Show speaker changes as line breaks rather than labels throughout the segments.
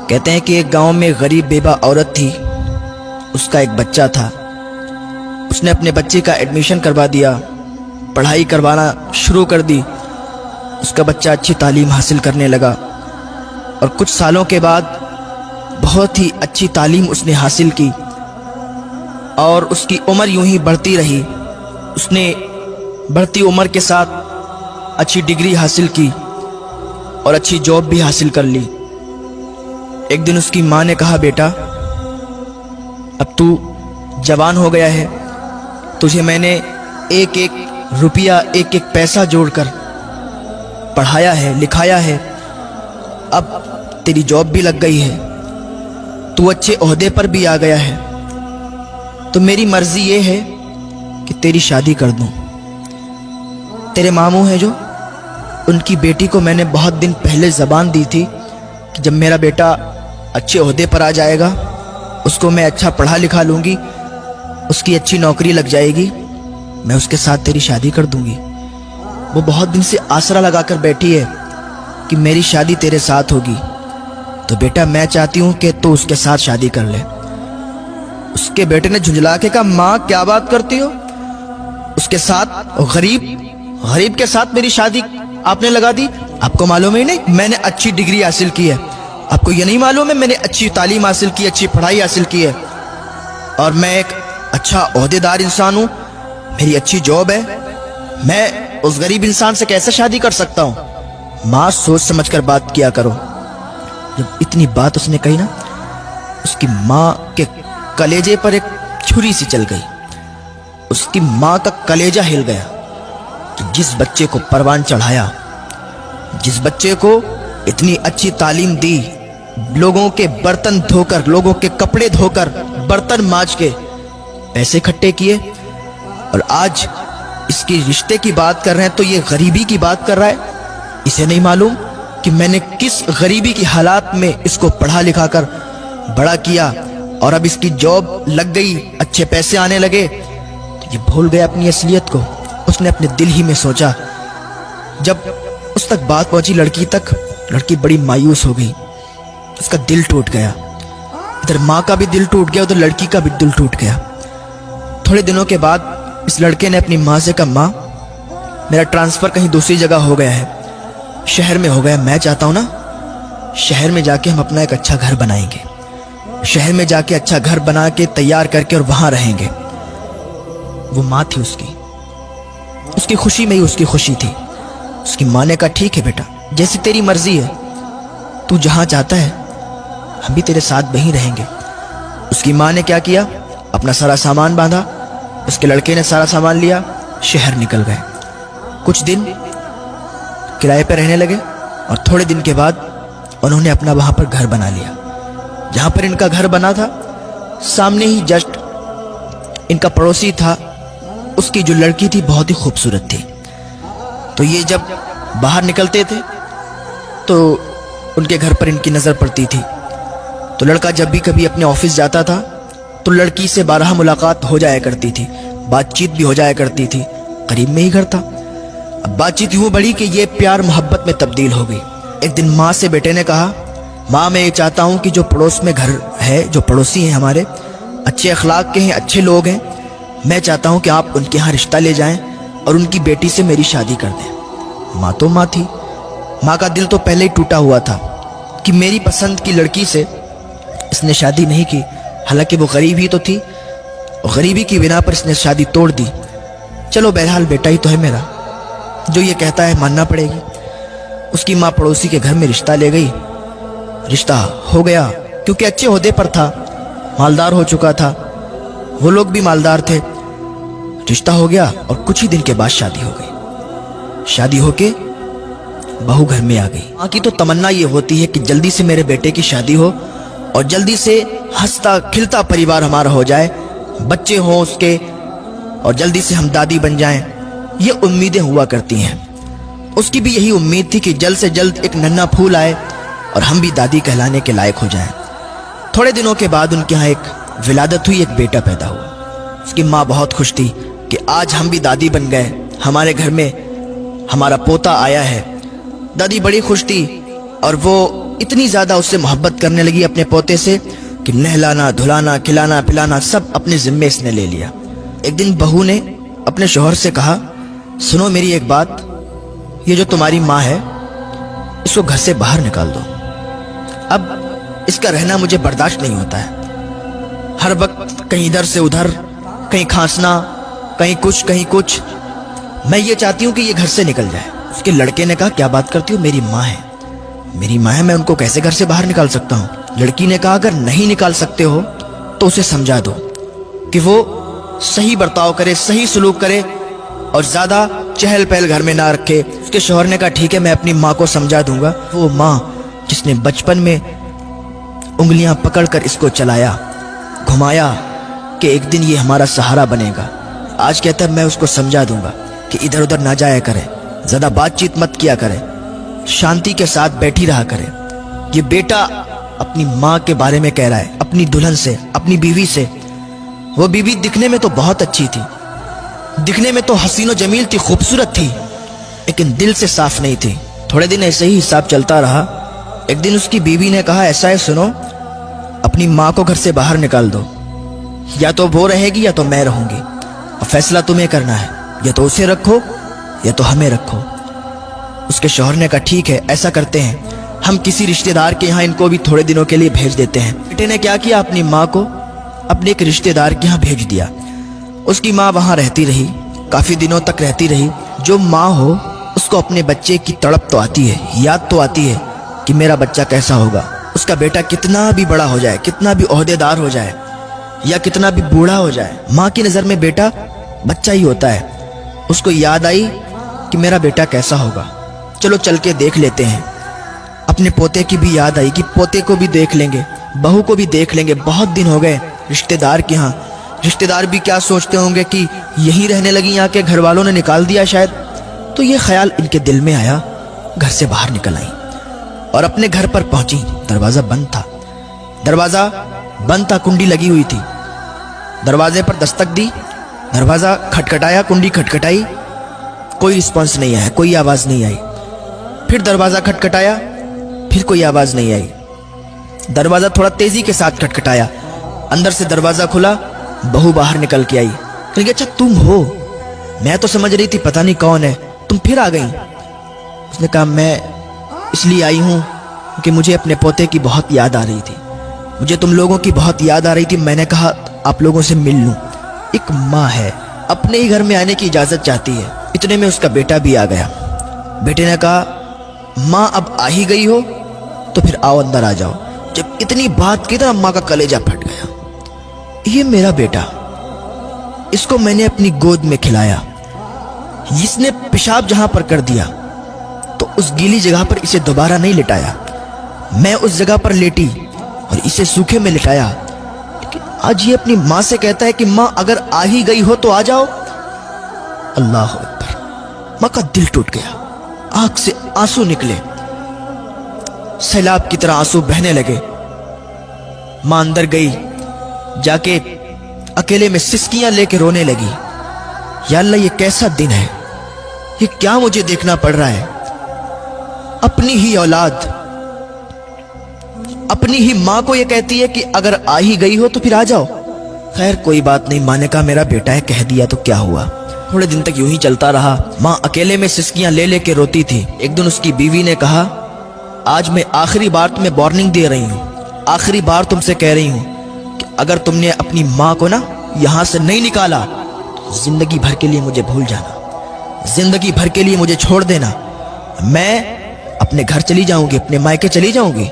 کہتے ہیں کہ ایک گاؤں میں غریب بیوہ عورت تھی، اس کا ایک بچہ تھا۔ اس نے اپنے بچے کا ایڈمیشن کروا دیا، پڑھائی کروانا شروع کر دی۔ اس کا بچہ اچھی تعلیم حاصل کرنے لگا اور کچھ سالوں کے بعد بہت ہی اچھی تعلیم اس نے حاصل کی اور اس کی عمر یوں ہی بڑھتی رہی۔ اس نے بڑھتی عمر کے ساتھ اچھی ڈگری حاصل کی اور اچھی جاب بھی حاصل کر لی۔ ایک دن اس کی ماں نے کہا، بیٹا اب تو جوان ہو گیا ہے، تجھے میں نے ایک ایک روپیہ ایک ایک پیسہ جوڑ کر پڑھایا ہے، لکھایا ہے، اب تیری جاب بھی لگ گئی ہے، تو اچھے عہدے پر بھی آ گیا ہے، تو میری مرضی یہ ہے کہ تیری شادی کر دوں۔ تیرے ماموں ہیں جو، ان کی بیٹی کو میں نے بہت دن پہلے زبان دی تھی کہ جب میرا بیٹا اچھے عہدے پر آ جائے گا، اس کو میں اچھا پڑھا لکھا لوں گی، اس کی اچھی نوکری لگ جائے گی، میں اس کے ساتھ تیری شادی کر دوں گی۔ وہ بہت دن سے آسرا لگا کر بیٹھی ہے کہ میری شادی تیرے ساتھ ہوگی، تو بیٹا میں چاہتی ہوں کہ تو اس کے ساتھ شادی کر لے۔ اس کے بیٹے نے جھنجھلا کے کہا، ماں کیا بات کرتی ہو؟ اس کے ساتھ غریب کے ساتھ میری شادی آپ نے لگا دی؟ آپ کو معلوم ہی نہیں میں نے اچھی ڈگری حاصل کی ہے؟ آپ کو یہ نہیں معلوم ہے میں نے اچھی تعلیم حاصل کی، اچھی پڑھائی حاصل کی ہے، اور میں ایک اچھا عہدے دار انسان ہوں، میری اچھی جاب ہے، میں اس غریب انسان سے کیسے شادی کر سکتا ہوں؟ ماں سوچ سمجھ کر بات کیا کرو۔ جب اتنی بات اس نے کہی نا، اس کی ماں کے کلیجے پر ایک چھری سی چل گئی۔ اس کی ماں کا کلیجہ ہل گیا کہ جس بچے کو پروان چڑھایا، جس بچے کو اتنی اچھی تعلیم دی، لوگوں کے برتن دھو کر، لوگوں کے کپڑے دھو کر، برتن مانج کے پیسے اکٹھے کیے، اور آج اس کی رشتے کی بات کر رہے ہیں تو یہ غریبی کی بات کر رہا ہے۔ اسے نہیں معلوم کہ میں نے کس غریبی کی حالات میں اس کو پڑھا لکھا کر بڑا کیا، اور اب اس کی جاب لگ گئی، اچھے پیسے آنے لگے، تو یہ بھول گیا اپنی اصلیت کو۔ اس نے اپنے دل ہی میں سوچا۔ جب اس تک بات پہنچی لڑکی تک، لڑکی بڑی مایوس ہو گئی، اس کا دل ٹوٹ گیا، ادھر ماں کا بھی دل ٹوٹ گیا، ادھر لڑکی کا بھی دل ٹوٹ گیا۔ تھوڑے دنوں کے بعد اس لڑکے نے اپنی ماں سے کہا، ماں میرا ٹرانسفر کہیں دوسری جگہ ہو گیا ہے، شہر میں ہو گیا، میں چاہتا ہوں نا شہر میں جا کے ہم اپنا ایک اچھا گھر بنائیں گے، شہر میں جا کے اچھا گھر بنا کے تیار کر کے اور وہاں رہیں گے۔ وہ ماں تھی اس کی خوشی میں ہی اس کی خوشی تھی۔ اس کی ماں نے کہا، ٹھیک ہے بیٹا، جیسی تیری مرضی ہے، تو جہاں چاہتا ہے ہم بھی تیرے ساتھ وہیں رہیں گے۔ اس کی ماں نے کیا کیا، اپنا سارا سامان باندھا، اس کے لڑکے نے سارا سامان لیا، شہر نکل گئے۔ کچھ دن کرائے پہ رہنے لگے، اور تھوڑے دن کے بعد انہوں نے اپنا وہاں پر گھر بنا لیا۔ جہاں پر ان کا گھر بنا تھا، سامنے ہی جسٹ ان کا پڑوسی تھا، اس کی جو لڑکی تھی بہت ہی خوبصورت تھی، تو یہ جب باہر نکلتے تھے تو ان کے گھر پر ان کی نظر پڑتی تھی۔ تو لڑکا جب بھی کبھی اپنے آفس جاتا تھا تو لڑکی سے بارہا ملاقات ہو جایا کرتی تھی، بات چیت بھی ہو جایا کرتی تھی، قریب میں ہی گھر تھا۔ اب بات چیت یوں بڑھی کہ یہ پیار محبت میں تبدیل ہو گئی۔ ایک دن ماں سے بیٹے نے کہا، ماں میں یہ چاہتا ہوں کہ جو پڑوس میں گھر ہے، جو پڑوسی ہیں ہمارے، اچھے اخلاق کے ہیں، اچھے لوگ ہیں، میں چاہتا ہوں کہ آپ ان کے ہاں رشتہ لے جائیں اور ان کی بیٹی سے میری شادی کر دیں۔ ماں تو ماں تھی، ماں کا دل تو پہلے ہی ٹوٹا ہوا تھا کہ میری پسند کی لڑکی سے اس نے شادی نہیں کی، حالانکہ وہ غریب ہی تو تھی، غریبی کی بنا پر اس نے شادی توڑ دی۔ چلو بہرحال بیٹا ہی تو ہے میرا، جو یہ کہتا ہے ماننا پڑے گی۔ اس کی ماں پڑوسی کے گھر میں رشتہ لے گئی، رشتہ ہو گیا، کیونکہ اچھے عہدے پر تھا، مالدار ہو چکا تھا، وہ لوگ بھی مالدار تھے، رشتہ ہو گیا، اور کچھ ہی دن کے بعد شادی ہو گئی۔ شادی ہو کے بہو گھر میں آ گئی۔ ماں کی تو تمنا یہ ہوتی ہے کہ جلدی سے میرے بیٹے کی شادی ہو اور جلدی سے ہنستا کھلتا پریوار ہمارا ہو جائے، بچے ہوں اس کے، اور جلدی سے ہم دادی بن جائیں۔ یہ امیدیں ہوا کرتی ہیں۔ اس کی بھی یہی امید تھی کہ جلد سے جلد ایک ننھا پھول آئے اور ہم بھی دادی کہلانے کے لائق ہو جائیں۔ تھوڑے دنوں کے بعد ان کے ہاں ایک ولادت ہوئی، ایک بیٹا پیدا ہوا۔ اس کی ماں بہت خوش تھی کہ آج ہم بھی دادی بن گئے، ہمارے گھر میں ہمارا پوتا آیا ہے۔ دادی بڑی خوش تھی، اور وہ اتنی زیادہ اس سے محبت کرنے لگی اپنے پوتے سے کہ نہلانا دھلانا کھلانا پلانا سب اپنے ذمے اس نے لے لیا۔ ایک دن بہو نے اپنے شوہر سے کہا، سنو میری ایک بات، یہ جو تمہاری ماں ہے اس کو گھر سے باہر نکال دو، اب اس کا رہنا مجھے برداشت نہیں ہوتا ہے، ہر وقت کہیں ادھر سے ادھر، کہیں کھانسنا، کہیں کچھ، میں یہ چاہتی ہوں کہ یہ گھر سے نکل جائے۔ اس کے لڑکے نے کہا، کیا بات کرتی ہو، میری ماں ہے، میں ان کو کیسے گھر سے باہر نکال سکتا ہوں؟ لڑکی نے کہا، اگر نہیں نکال سکتے ہو تو اسے سمجھا دو کہ وہ صحیح برتاؤ کرے، صحیح سلوک کرے اور زیادہ چہل پہل گھر میں نہ رکھے۔ اس کے شوہر نے کہا، ٹھیک ہے میں اپنی ماں کو سمجھا دوں گا۔ وہ ماں جس نے بچپن میں انگلیاں پکڑ کر اس کو چلایا، گھمایا کہ ایک دن یہ ہمارا سہارا بنے گا، آج کہتا ہے میں اس کو سمجھا دوں گا کہ ادھر ادھر نہ جایا کرے، زیادہ بات چیت مت کیا کرے، شانتی کے ساتھ بیٹھی رہا کرے۔ یہ بیٹا اپنی ماں کے بارے میں کہہ رہا ہے، اپنی دلہن سے، اپنی بیوی سے۔ وہ بیوی دکھنے میں تو بہت اچھی تھی، دکھنے میں تو حسین و جمیل تھی، خوبصورت تھی، لیکن دل سے صاف نہیں تھی۔ تھوڑے دن ایسے ہی حساب چلتا رہا۔ ایک دن اس کی بیوی نے کہا، ایسا ہے سنو، اپنی ماں کو گھر سے باہر نکال دو، یا تو وہ رہے گی یا تو میں رہوں گی، اور فیصلہ تمہیں کرنا ہے، یا تو اسے رکھو یا تو ہمیں رکھو۔ اس کے شوہر نے کہا، ٹھیک ہے ایسا کرتے ہیں، ہم کسی رشتہ دار کے یہاں ان کو بھی تھوڑے دنوں کے لیے بھیج دیتے ہیں۔ بیٹے نے کیا کیا، اپنی ماں کو اپنے ایک رشتہ دار کے یہاں بھیج دیا۔ اس کی ماں وہاں رہتی رہی، کافی دنوں تک رہتی رہی۔ جو ماں ہو اس کو اپنے بچے کی تڑپ تو آتی ہے، یاد تو آتی ہے کہ میرا بچہ کیسا ہوگا، اس کا بیٹا کتنا بھی بڑا ہو جائے، کتنا بھی عہدیدار ہو جائے یا کتنا بھی بوڑھا ہو جائے، ماں کی نظر میں بیٹا بچہ ہی ہوتا ہے۔ اس کو یاد آئی کہ میرا بیٹا کیسا ہوگا، چلو چل کے دیکھ لیتے ہیں۔ اپنے پوتے کی بھی یاد آئی کہ پوتے کو بھی دیکھ لیں گے، بہو کو بھی دیکھ لیں گے، بہت دن ہو گئے رشتہ دار کے ہاں۔ رشتہ دار بھی کیا سوچتے ہوں گے کہ یہی رہنے لگی یہاں کے گھر والوں نے نکال دیا شاید، تو یہ خیال ان کے دل میں آیا، گھر سے باہر نکل آئی اور اپنے گھر پر پہنچی۔ دروازہ بند تھا، دروازہ بند تھا، کنڈی لگی ہوئی تھی۔ دروازے پر دستک دی، دروازہ کھٹکھٹایا، کنڈی کھٹکھٹائی، کوئی رسپانس نہیں آیا، کوئی آواز نہیں آئی۔ پھر دروازہ کھٹکھٹایا، پھر کوئی آواز نہیں آئی۔ دروازہ تھوڑا تیزی کے ساتھ کھٹکھٹایا، اندر سے دروازہ کھلا، بہو باہر نکل کے آئی۔ کہ اچھا تم ہو، میں تو سمجھ رہی تھی پتہ نہیں کون ہے، تم پھر آ گئی۔ اس نے کہا، میں اس لیے آئی ہوں کہ مجھے اپنے پوتے کی بہت یاد آ رہی تھی، مجھے تم لوگوں کی بہت یاد آ رہی تھی، میں نے کہا آپ لوگوں سے مل لوں۔ ایک ماں ہے، اپنے ہی گھر میں آنے کی اجازت چاہتی ہے۔ اتنے میں اس کا بیٹا بھی آ گیا۔ بیٹے نے کہا، ماں اب آ ہی گئی ہو تو پھر آؤ اندر آ جاؤ۔ جب اتنی بات کی تو اماں کا کلیجہ پھٹ گیا۔ یہ میرا بیٹا، اس کو میں نے اپنی گود میں کھلایا، اس نے پیشاب جہاں پر کر دیا تو اس گیلی جگہ پر اسے دوبارہ نہیں لٹایا، میں اس جگہ پر لیٹی اور اسے سوکھے میں لٹایا، لیکن آج یہ اپنی ماں سے کہتا ہے کہ ماں اگر آ ہی گئی ہو تو آ جاؤ۔ اللہ اکبر، ماں کا دل ٹوٹ گیا، آنکھ سے آنسو نکلے، سیلاب کی طرح آنسو بہنے لگے۔ ماں اندر گئی، جا کے اکیلے میں سسکیاں لے کے رونے لگی، یا اللہ یہ کیسا دن ہے، یہ کیا مجھے دیکھنا پڑ رہا ہے، اپنی ہی اولاد اپنی ہی ماں کو یہ کہتی ہے کہ اگر آ ہی گئی ہو تو پھر آ جاؤ۔ خیر کوئی بات نہیں، ماں نے کہا میرا بیٹا ہے، کہہ دیا تو کیا ہوا۔ تھوڑے دن تک یوں ہی چلتا رہا، ماں اکیلے میں سسکیاں لے لے کے روتی تھی۔ ایک دن اس کی بیوی نے کہا، آج میں آخری بار تمہیں وارننگ دے رہی ہوں، آخری بار تم سے کہہ رہی ہوں کہ اگر تم نے اپنی ماں کو نا یہاں سے نہیں نکالا تو زندگی بھر کے لیے مجھے بھول جانا، زندگی بھر کے لیے مجھے چھوڑ دینا، میں اپنے گھر چلی جاؤں گی، اپنے مائکے چلی جاؤں گی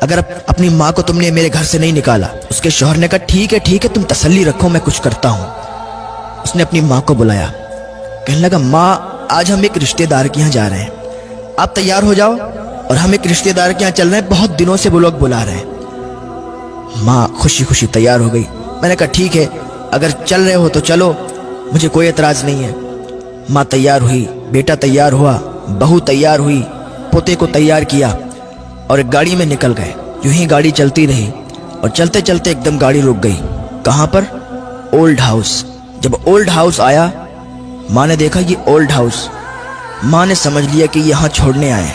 اگر اپنی ماں کو تم نے میرے گھر سے نہیں نکالا۔ اس کے شوہر نے کہا، ٹھیک ہے تم تسلی رکھو، میں کچھ کرتا ہوں۔ اس نے اپنی ماں کو بلایا، کہنے لگا، ماں آج ہم ایک رشتہ دار کے یہاں جا رہے ہیں، آپ تیار ہو جاؤ، اور ہم ایک رشتہ دار کے یہاں چل رہے ہیں، بہت دنوں سے وہ لوگ بلا رہے ہیں۔ ماں خوشی خوشی تیار ہو گئی۔ میں نے کہا ٹھیک ہے، اگر چل رہے ہو تو چلو، مجھے کوئی اعتراض نہیں ہے۔ ماں تیار ہوئی، بیٹا تیار ہوا، بہو تیار ہوئی، پوتے کو تیار کیا اور ایک گاڑی میں نکل گئے۔ یوں ہی گاڑی چلتی رہی اور چلتے چلتے ایک دم گاڑی رک گئی۔ کہاں پر؟ Old house. جب اولڈ ہاؤس آیا، ماں نے دیکھا یہ اولڈ ہاؤس، ماں نے سمجھ لیا کہ یہاں چھوڑنے آئے ہیں،